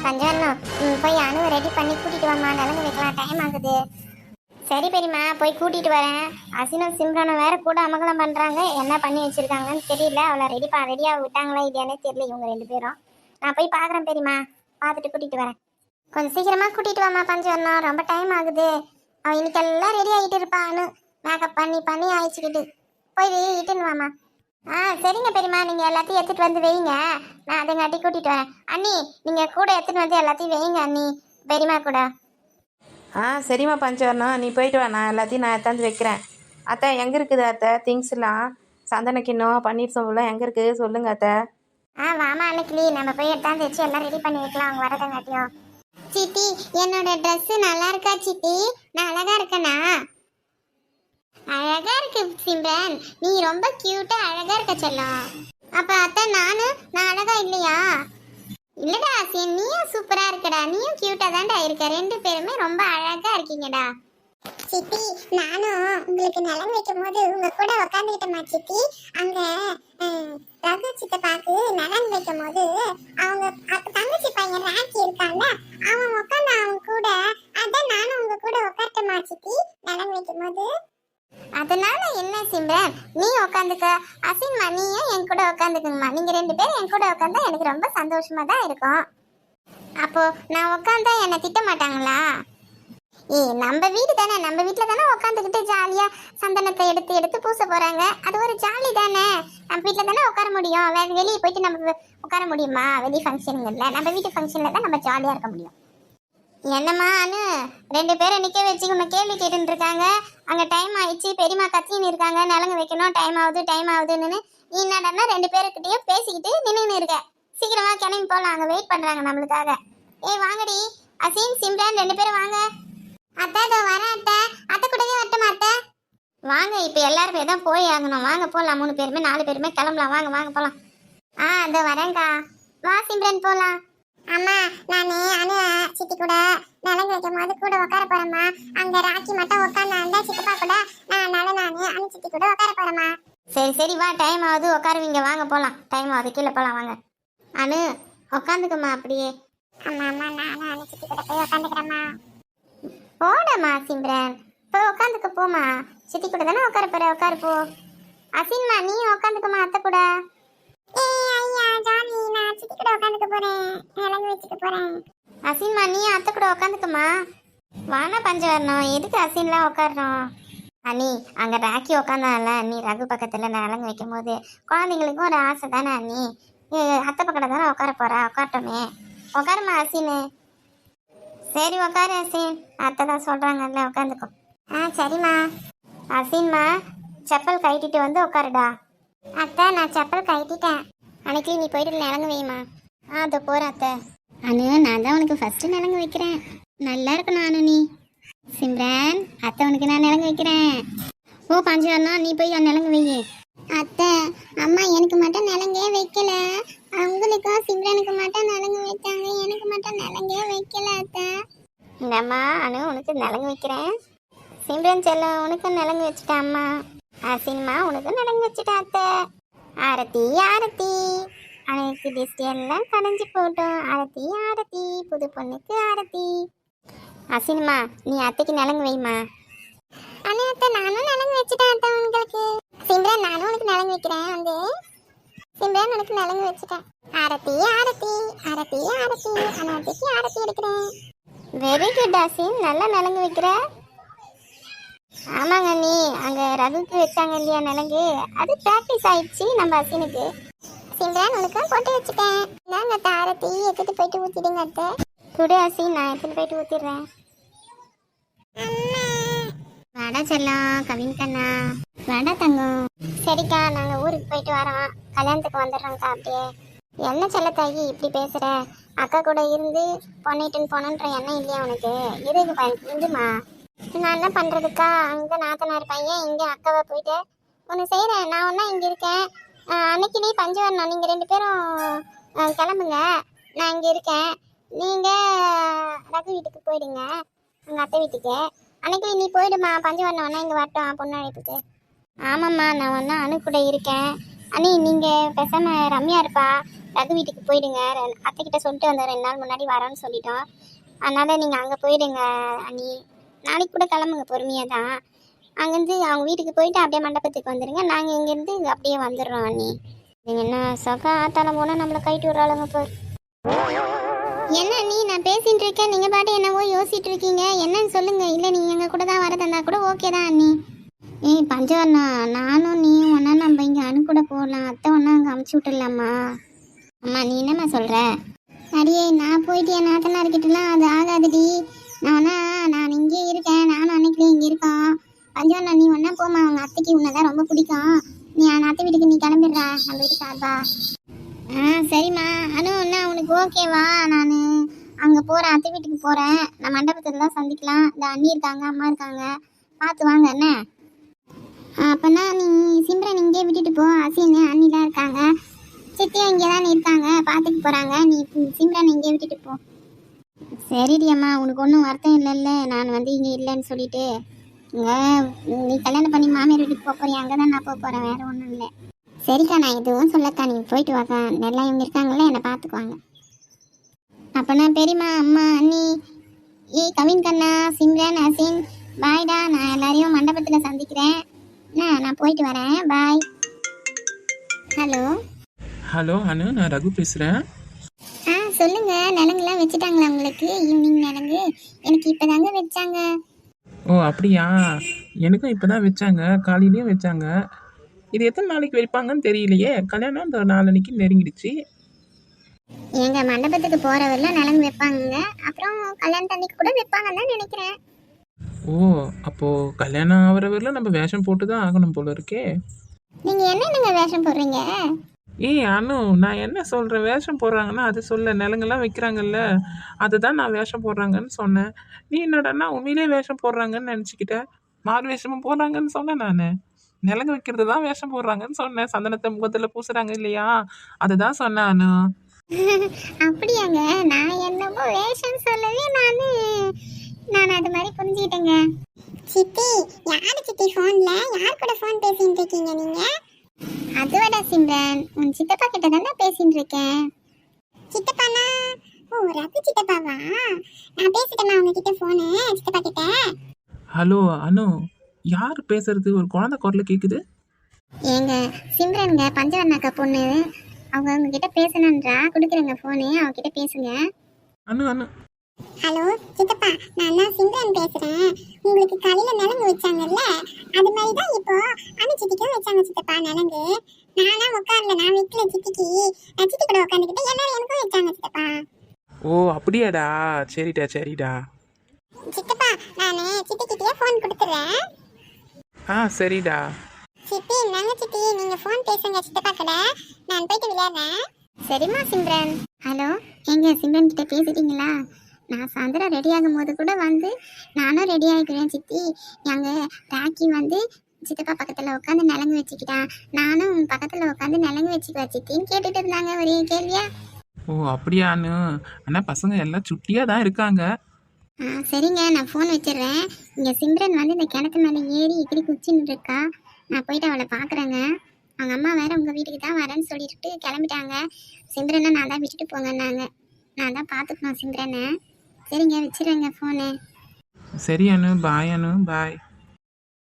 பஞ்சவரணம் போய் அணுவை ரெடி பண்ணி கூட்டிட்டு வாமா, நலங்கு வைக்கலாம், டைம் ஆகுது. சரி பெரியம்மா, போய் கூட்டிட்டு வரேன். அசினும் சிம்ரனும் வேற கூட அமகலம் பண்றாங்க. என்ன பண்ணி வச்சிருக்காங்கன்னு தெரியல. அவளை ரெடியா விட்டாங்களா இல்லையானே தெரியல இவங்க ரெண்டு பேரும். நான் போய் பாக்குறேன் பெரியம்மா, பார்த்துட்டு கூட்டிட்டு வரேன். கொஞ்சம் சீக்கிரமா கூட்டிட்டு வாமா பஞ்சவரணம், ரொம்ப டைம் ஆகுது. அவன் இன்னைக்கு எல்லாம் ரெடி ஆகிட்டு இருப்பான்னு மேக்கப் பண்ணி ஆயிடுச்சுக்கிட்டு. போய் இட்டுன்னு வாமா. சரிங்க பெரியம்மா, நீங்க எல்லாத்தையும் எடுத்துட்டு வந்து வைங்க, நான் அதங்காட்டி கூட்டிட்டு வரேன். அண்ணி நீங்க கூட எடுத்துட்டு வந்து எல்லாத்தையும் வைங்க அண்ணி, பெரியம்மா கூட. சரிம்மா பஞ்சவரணம், நீ போயிட்டு வா, நான் எல்லாத்தையும் நான் எடுத்தாந்து வைக்கிறேன். அத்தை எங்கே இருக்குது அத்தை திங்ஸ்லாம்? சந்தன கிண்ணம் பன்னீர் சோம்புலாம் எங்கே இருக்குது சொல்லுங்க அத்தை. வாமா அன்னைக்கு நம்ம போய் எடுத்தாந்து வச்சு எல்லாம் ரெடி பண்ணி வைக்கலாம் அவங்க வரதங்காட்டியும். சித்தி என்னோட ட்ரெஸ் நல்லா இருக்கா சித்தி? நான் அழகா இருக்கேனா? அழகா இருக்கு சிம்ரன், நீ ரொம்ப கியூட்டா அழகா இருக்க செல்லம். அப்ப அத்தை நான் அழகா இல்லையா? இல்லடா ஆசின், நீயும் சூப்பரா இருக்கடா, நீயும் கியூட்டா தான்டா இருக்க, ரெண்டு பேருமே ரொம்ப அழகா இருக்கீங்கடா. சித்தி நானும் உங்களுக்கு நலங்கு வைக்கும் போது உங்க கூட உக்காந்துக்கிட்டேமா சித்தி. அங்க ரகு சித்தப்பாக்கு நலங்கு வைக்கும் போது அவங்க தங்கச்சி பையன் ராக்கி இருக்கான்ல, அவன் உட்காந்து அவன் கூட, அதான் நானும் உங்க கூட உட்காந்துட்டேமா சித்தி நலங்கு வைக்கும் போது. அதனால என்ன சிம்ரன், நீ உட்காந்துக்க, அசின்மா நீயும் என் கூட உட்காந்துக்குங்கம்மா. நீங்க ரெண்டு பேரும் என் கூட உட்காந்தா எனக்கு ரொம்ப சந்தோஷமா தான் இருக்கும். அப்போ நான் உட்காந்தா என்னை திட்ட மாட்டாங்களா? நம்ம வீடு தானே, நம்ம வீட்டுல தானே உட்காந்துக்கிட்டு ஜாலியா சந்தனத்தை எடுத்து பூச போறாங்க, அது ஒரு ஜாலி தானே. நம்ம வீட்டுல தானே உட்கார முடியும், வேற வெளியே போயிட்டு நம்ம உட்கார முடியுமா? வெளி ஃபங்க்ஷனுங்கள்ல நம்ம வீட்டு ஃபங்க்ஷன்ல தான் நம்ம ஜாலியா இருக்க முடியும். என்னம்மா அனு, ரெண்டு பேரை நிக்க வச்சு உன்னை கேள்வி கேட்டுட்டு இருக்காங்க. அங்க டைம் ஆயிடுச்சு, பெரியம்மா கத்தின்னு இருக்காங்க, நலங்கு வைக்கணும், டைம் ஆகுதுன்னு. நீ என்னடா ரெண்டு பேருக்கிட்டையும் பேசிக்கிட்டு நின்றுன்னு இருக்க. சீக்கிரமா கிளம்பி போலாம், அங்க வெயிட் பண்றாங்க நம்மளுக்காக. வாங்கடி அசீம் சிம்ரன் ரெண்டு பேரும் வாங்க. அத்தை இதோ வரேன் அத்தை. அத்தை கூடவே வரட்டுமா அத்தை? வாங்க, இப்ப எல்லாருமே தான் போய் ஆகணும், வாங்க போலாம். 3 பேருமே 4 பேருமே கிளம்பலாம், வாங்க போலாம். இதோ வரேன்க்கா, வா சிம்ரன் போலாம். அம்மா நானு அனு சித்தி கூட நலங்கு வைக்கும் போது கூட உட்கார போறேம்மா. அங்க ராக்கி மட்டும் உட்காந்து சித்தப்பா கூட, நானு அனு சித்தி கூட உட்கார போறேம்மா. சரி வா, டைம் ஆகுது உட்காருவீங்க, வாங்க போலாம். டைம் ஆகுது, கீழே போலாம் வாங்க. அனு உட்காந்துக்குமா அப்படியே. அம்மா நானும் அனு சித்தி கூட போய் உட்காந்துக்கிறேம்மா. போடமா சிம்ரன், போய் உட்காந்துக்க போமா, சித்தி கூட தானே உட்கார போற, உட்காரு போ. அசின்மா நீ உட்காந்துக்கமா அத்தை கூட. அசின்மா நீ அத்தை கூட உட்காந்துக்குமா. வானா பஞ்சவரணம், எதுக்கு அசின்லாம் உட்காரணும்? அண்ணி அங்க ராக்கி உட்காந்தால, நீ ரகு பக்கத்துல நலங்கு வைக்கும் போது குழந்தைங்களுக்கும் ஒரு ஆசை தானே அண்ணி. அத்தை பக்கத்துல தானே உட்கார போறா, உட்காரட்டோமே. உட்காருமா அசின்னு. சரி உட்காரு அசின், அத்தை தான் சொல்றாங்கல்ல, உட்காந்துக்கோ. சரிம்மா. அசின்மா செப்பல் கட்டிட்டு வந்து உட்காருடா. அத்தை நான் செப்பல் கட்டிட்டேன். அன்னைக்கு நீ போயிட்டு நலங்கு வைமா. அதோ போகிறேன் அத்தை. அனு நான் தான் உனக்கு ஃபஸ்ட்டு நலங்கு வைக்கிறேன், நல்லா இருக்கணும் அனு நீ. சிம்ரன் அத்தை உனக்கு நான் நலங்கு வைக்கிறேன். பஞ்சவரணம் நீ போய் நலங்கு வை. அத்தை அம்மா எனக்கு மட்டும் நலங்கே வைக்கல, அவங்களுக்கும் சிம்ரனுக்கு மட்டும் நலங்கு வைத்தாங்க, எனக்கு மட்டும் நலங்கே வைக்கல அத்தை. இந்தம்மா அனு உனக்கு நலங்கு வைக்கிறேன். சிம்ரன் செல்லம் உனக்கு நலங்கு வச்சுட்டேன் அம்மா. சினிமா உனக்கு நலங்கு வச்சுட்டேன் அத்தை. ஆரத்தி ஆரத்தி, அனைத்து டிஸ்டி எல்லாம் கடைஞ்சி போட்டோம். ஆரத்தி புது பொண்ணுக்கு ஆரத்தி. சினிமா நீ அத்தைக்கு நலங்கு வைமா. அண்ணா அத்தை நானும் நலங்கு வச்சுட்டேன் அத்தை உங்களுக்கு. சிம்ரன் நானும் உனக்கு நலங்கு வைக்கிறேன், வந்து சிம்ரன் உனக்கு நலங்கு வச்சுட்டேன். ஆரத்தி அனாத்திக்கு ஆரத்தி எடுக்கிறேன். வெரி குட் அசின், நல்லா நலங்கு வைக்கிற. ஆமாங்க நீ அங்க ரகுக்கு வச்சாங்க இல்லையா நலங்கு, அது பிராக்டிஸ் ஆயிடுச்சு நம்ம அசினுக்கு. சிம்ரன் உனக்கு போட்டு வச்சுட்டேன், நாங்க ஆரத்தி எடுத்துட்டு போயிட்டு ஊத்திடுங்க அத்தை. குடு அசின், நான் எடுத்துட்டு போயிட்டு ஊத்திடுறேன். வாடா செல்லம், கவின் கண்ணா வாடா தங்கம். சரிக்கா நாங்க ஊருக்கு போயிட்டு வரோம், கல்யாணத்துக்கு வந்துடுறோம்க்கா. அப்படியே என்ன செல்லத்தாகி இப்படி பேசுற? அக்கா கூட இருந்து பொண்ணிட்டுன்னு போனன்ற எண்ணம் இல்லையா உனக்கு? இதுமா நான் என்ன பண்றதுக்கா, அங்க நாத்தனார் பையன் இங்க அக்காவை போயிட்டு ஒன்று செய்யறேன். நான் ஒன்னா இங்க இருக்கேன். அன்னைக்கு நீ பஞ்சவரணம் நீங்க ரெண்டு பேரும் கிளம்புங்க, நான் இங்க இருக்கேன். நீங்க ரகு வீட்டுக்கு போயிடுங்க, அங்க அத்தை வீட்டுக்கு. அன்னைக்கு நீ போயிடுமா, பஞ்சவரணம் ஒன்னா இங்க வரட்டும் பொண்ணு அழைப்புக்கு. ஆமாம்மா நான் ஒன்னா அணு கூட இருக்கேன், அண்ணி நீங்கள் பேசாமல் ரம்யா இருப்பா ரகு வீட்டுக்கு போயிடுங்க. அத்தைக்கிட்ட சொல்லிட்டு வந்தோம் 2 நாள் முன்னாடி வரோன்னு சொல்லிட்டோம். அதனால் நீங்கள் அங்கே போயிடுங்க அண்ணி. நாளைக்கு கூட கிளம்புங்க பொறுமையாக தான். அங்கேருந்து அவங்க வீட்டுக்கு போயிட்டு அப்படியே மண்டபத்துக்கு வந்துடுங்க. நாங்கள் இங்கேருந்து அப்படியே வந்துடுறோம் அண்ணி. நீங்கள் என்ன சகா ஆத்தால போனால் நம்மளை கைட்டு விட்றாளுங்க போர். என்ன நீ நான் பேசிகிட்டு இருக்கேன், நீங்கள் பாட்டு என்னவோ யோசிச்சுட்டு இருக்கீங்க. என்னன்னு சொல்லுங்கள். இல்லை நீங்கள் எங்கள் கூட தான் வரதா கூட ஓகே தான் அண்ணி. ஏய் பஞ்சவர்ணா, நானும் நீயும் ஒன்றா நம்ம இங்கே அணு கூட போகலாம். அத்தை ஒன்றா அங்கே அமுச்சு விட்டுடலாமா? அம்மா நீ என்னம்மா சொல்கிற? அடியே நான் போயிட்டு என் நாத்தனார்கிட்டலாம் அது ஆகாதுடி. நான் இங்கே இருக்கேன். நானும் அன்னைக்கு இங்கே இருக்கோம். பஞ்சவர்ணா நீ ஒன்றா போமா. அவங்க அத்தைக்கு உன்னை தான் ரொம்ப பிடிக்கும். நீ அத்தை வீட்டுக்கு நீ கிளம்பிடுறா நம்ம வீட்டுக்கு சார்பா. சரிம்மா. அனு அண்ணா உனக்கு ஓகேவா? நான் அங்கே போகிறேன், அத்தை வீட்டுக்கு போகிறேன். நான் மண்டபத்தில் தான் சந்திக்கலாம். இந்த அண்ணி இருக்காங்க, அம்மா இருக்காங்க, பார்த்து வாங்க என்ன. அப்போனா நீ சிம்ரன் இங்கே விட்டுட்டு போ. அசின்னு அண்ணிலாம் இருக்காங்க, சித்தியும் இங்கே தானே இருக்காங்க, பார்த்துட்டு போகிறாங்க. நீ சிம்ரன் இங்கே விட்டுட்டு போ. சரிடி அம்மா, உனக்கு ஒன்றும் வருத்தம் இல்லைல்ல நான் இங்கே இல்லைன்னு சொல்லிட்டு. இங்கே நீ கல்யாணம் பண்ணி மாமியார் வீட்டுக்கு போக போறியா? அங்கே தான் நான் போக போகிறேன், வேறு ஒன்றும் இல்லை. சரிக்கா நான் எதுவும் சொல்லக்கா, நீங்கள் போயிட்டு வாக்கா. நல்லா இவங்க இருக்காங்களே, என்னை பார்த்துக்குவாங்க. அப்போனா பெரியம்மா அம்மா அண்ணி ஏய் கவின் கண்ணா சிம்ரன் அசின் பாய்டா. நான் எல்லாரையும் மண்டபத்தில் சந்திக்கிறேன். நான் போயிட்டு வரேன், பாய். ஹலோ ஹலோ அனு, நான் ரகு பேசுகிறேன். சொல்லுங்க. நலங்குலாம் வச்சுட்டாங்களா உங்களுக்கு? ஈவினிங் நலங்கு எனக்கு இப்போதாங்க வச்சாங்க. ஓ அப்படியா, எனக்கும் இப்போ தான் வச்சாங்க, காலையிலையும் வச்சாங்க. இது எத்தனை நாளைக்கு வைப்பாங்கன்னு தெரியலையே. கல்யாணம் இந்த 4 அன்னைக்கு நெருங்கிடுச்சு. எங்க மண்டபத்துக்கு போறவரெல்லாம் நலங்கு வைப்பாங்க, அப்புறம் கல்யாணத்தன்னைக்கு கூட வைப்பாங்கன்னு தான் நினைக்கிறேன். ஓ அப்போது கல்யாணம் ஆகிறவரில் நம்ம வேஷம் போட்டு தான் ஆகணும் போல இருக்கே. நீங்க என்னங்க வேஷம் போடுறீங்க? ஏய் அனு, நான் என்ன சொல்கிறேன், வேஷம் போடுறாங்கன்னா அது சொல்ல, நிலங்கெல்லாம் வைக்கிறாங்கல்ல அதுதான் நான் வேஷம் போடுறாங்கன்னு சொன்னேன். நீ என்னடான்னா உண்மையிலே வேஷம் போடுறாங்கன்னு நினச்சிக்கிட்ட. மாறு வேஷமும் போடுறாங்கன்னு சொன்னேன். நான் நிலங்கு வைக்கிறது தான் வேஷம் போடுறாங்கன்னு சொன்னேன். சந்தனத்தை முகத்தில் பூசுறாங்க இல்லையா, அதுதான் சொன்னேன் அனு. அப்படியாங்க? நான் என்னமோ வேஷம் சொல்லவே நான் அது மாதிரி புரிஞ்சுக்கிட்டேங்க. சித்தி யாரு சித்தி ஃபோன்ல? யார் கூட ஃபோன் பேசிட்டு இருக்கீங்க நீங்க? அதுவட சிம்ரன், உன் சித்தப்பா கிட்ட தானே பேசிட்டு இருக்கேன். சித்தப்பானா? ஓ ரகு சித்தப்பாவா? நான் பேசிட்டேன் அவங்க கிட்ட ஃபோனு, சித்தப்பா கிட்ட. ஹலோ அனு, யார் பேசுறது? ஒரு குழந்தை குரல கேட்குது. ஏங்க சிம்ரன்ங்க, பஞ்சவர்ணாக்கா பொண்ணு. அவங்க உங்ககிட்ட பேசணுன்றா, கொடுக்குறேங்க ஃபோனு, அவகிட்ட பேசுங்க. அனு அனு. ஹலோ சித்தப்பா, நான் தான் சிம்ரன் பேசுறேன். உங்களுக்கு காலையில நலங்கு வச்சாங்கல்ல, அது மாதிரி தான் இப்போ அனுச்சிட்டிக்கும் வச்சாங்க சித்தப்பா நலங்கு. நானா உட்கார்ல, நான் வைக்கல சித்திக்கு, நான் சித்தி கூட உட்காந்துக்கிட்டு எல்லாரும் எனக்கும் வச்சாங்க சித்தப்பா. ஓ அப்படியாடா, சரிடா சரிடா. சித்தப்பா நான் சித்திக்கிட்டே ஃபோன் கொடுத்துறேன். சரிடா. சித்தி நாங்க சித்தி, நீங்க ஃபோன் பேசுங்க சித்தப்பா கூட, நான் போயிட்டு விளையாடுறேன். சரிம்மா சிம்ரன். ஹலோ எங்க சிம்ரன் கிட்ட பேசிட்டீங்களா? நான் சாயந்தரம் ரெடி ஆகும் போது கூட நானும் ரெடி ஆகிக்கிறேன் சித்தி. நாங்கள் ராக்கி சித்தப்பா பக்கத்தில் உட்காந்து நலங்கு வச்சுக்கிட்டான், நானும் பக்கத்தில் உட்காந்து நலங்கு வச்சுக்குவா சித்தின்னு கேட்டுட்டு இருந்தாங்க ஒரே கேள்வியா. ஓ அப்படியானு? ஆனால் பசங்க எல்லாம் சுட்டியாக தான் இருக்காங்க. சரிங்க நான் ஃபோன் வச்சிடுறேன். இங்கே சிம்ரன் இந்த கிணத்து மேலே ஏறி எகிரி குச்சின்னு இருக்கா. நான் போயிட்டு அவளை பார்க்குறேங்க. அவங்க அம்மா வேற உங்கள் வீட்டுக்கு தான் வரேன்னு சொல்லிட்டு கிளம்பிட்டாங்க. சிம்ரனை நான் தான் விட்டுட்டு போங்கன்னாங்க. நான் தான் பார்த்துக்கணும் சிம்ரனை. சரிங்க வச்சிடுறேங்க ஃபோனு. சரி அனு, பாய் அனு, பாய்.